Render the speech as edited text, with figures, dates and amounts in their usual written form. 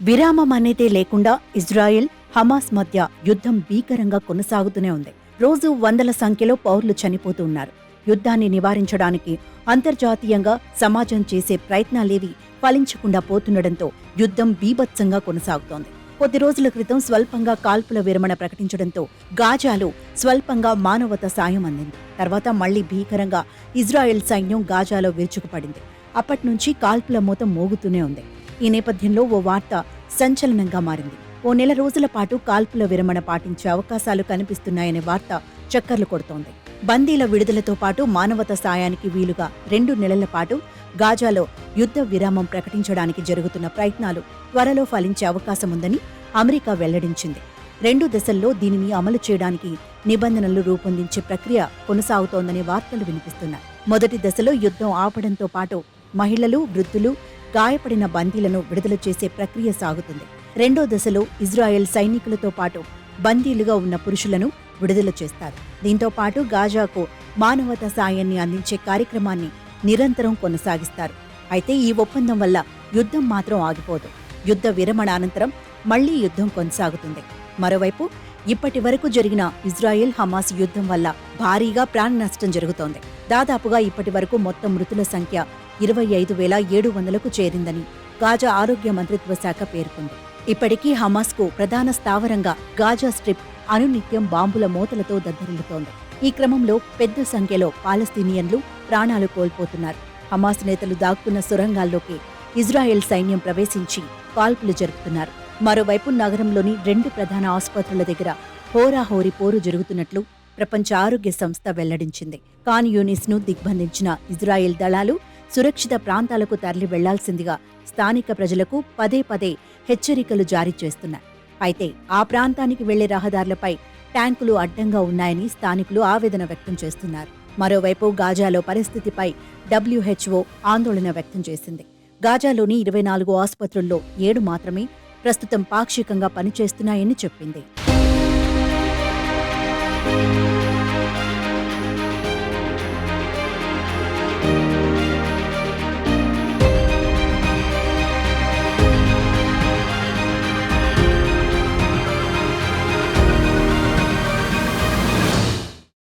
విరామం అనేదే లేకుండా ఇజ్రాయెల్, హమాస్ మధ్య యుద్ధం భీకరంగా కొనసాగుతూనే ఉంది. రోజు వందల సంఖ్యలో పౌరులు చనిపోతూ ఉన్నారు. యుద్ధాన్ని నివారించడానికి అంతర్జాతీయంగా సమాజం చేసే ప్రయత్నాలేవి ఫలించకుండా పోతుండటంతో యుద్ధం బీభత్సంగా కొనసాగుతోంది. కొద్ది రోజుల క్రితం స్వల్పంగా కాల్పుల విరమణ ప్రకటించడంతో గాజాలో స్వల్పంగా మానవతా సాయం అందింది. తర్వాత మళ్లీ భీకరంగా ఇజ్రాయెల్ సైన్యం గాజాలో విరుచుకుపడింది. అప్పట్నుంచి కాల్పుల మూత మోగుతూనే ఉంది. ఈ నేపథ్యంలో ఓ వార్త సంచలనంగా మారింది. ఓ నెల రోజుల పాటు కాల్పుల విరమణ పాటించే అవకాశాలు కనిపిస్తున్నాయనే వార్త చక్కర్లు కొడుతోంది. బందీల విడుదలతో పాటు మానవతా సాయానికి వీలుగా 2 నెలల పాటు గాజాలో యుద్ధ విరామం ప్రకటించడానికి జరుగుతున్న ప్రయత్నాలు త్వరలో ఫలించే అవకాశముందని అమెరికా వెల్లడించింది. 2 దశల్లో దీనిని అమలు చేయడానికి నిబంధనలు రూపొందించే ప్రక్రియ కొనసాగుతోందనే వార్తలు వినిపిస్తున్నాయి. మొదటి దశలో యుద్ధం ఆపడంతో పాటు మహిళలు, వృద్ధులు, గాయపడిన బందీలను విడుదల చేసే ప్రక్రియ సాగుతుంది. 2వ దశలో ఇజ్రాయెల్ సైనికులతో పాటు బందీలుగా ఉన్న పురుషులను విడుదల చేస్తారు. దీంతో పాటు గాజాకు మానవతా సాయాన్ని అందించే కార్యక్రమాన్ని నిరంతరం కొనసాగిస్తారు. అయితే ఈ ఒప్పందం వల్ల యుద్ధం మాత్రం ఆగిపోదు. యుద్ధ విరమణ అనంతరం మళ్లీ యుద్ధం కొనసాగుతుంది. మరోవైపు ఇప్పటి వరకు జరిగిన ఇజ్రాయెల్ హమాస్ యుద్ధం వల్ల భారీగా ప్రాణ నష్టం జరుగుతోంది. దాదాపుగా ఇప్పటి వరకు మొత్తం మృతుల సంఖ్య 25,700కు చేరిందని గాజా ఆరోగ్య మంత్రిత్వ శాఖ పేర్కొంది. ఇప్పటికీ హమాస్కు ప్రధాన స్థావరంగా గాజా స్ట్రిప్ అనునిత్యం బాంబుల మోతలతో దద్దరిల్లుతోంది. ఈ క్రమంలో పెద్ద సంఖ్యలో పాలస్తీనియన్లు ప్రాణాలు కోల్పోతున్నారు. హమాస్ నేతలు దాక్కున్న సొరంగాల్లోకి ఇజ్రాయెల్ సైన్యం ప్రవేశించి కాల్పులు జరుపుతున్నారు. మరోవైపు నగరంలోని 2 ప్రధాన ఆసుపత్రుల దగ్గర హోరాహోరీ పోరు జరుగుతున్నట్లు ప్రపంచ ఆరోగ్య సంస్థ వెల్లడించింది. ఖాన్ యూనిస్ను దిగ్బంధించిన ఇజ్రాయెల్ దళాలు సురక్షిత ప్రాంతాలకు తరలి వెళ్లాల్సిందిగా స్థానిక ప్రజలకు పదే పదే హెచ్చరికలు జారీ చేస్తున్నాయి. అయితే ఆ ప్రాంతానికి వెళ్లే రహదారులపై ట్యాంకులు అడ్డంగా ఉన్నాయని స్థానికులు ఆవేదన వ్యక్తం చేస్తున్నారు. మరోవైపు గాజాలో పరిస్థితిపై WHO ఆందోళన వ్యక్తం చేసింది. గాజాలోని 24 ఆసుపత్రుల్లో 7 మాత్రమే ప్రస్తుతం పాక్షికంగా పనిచేస్తున్నాయని చెప్పింది.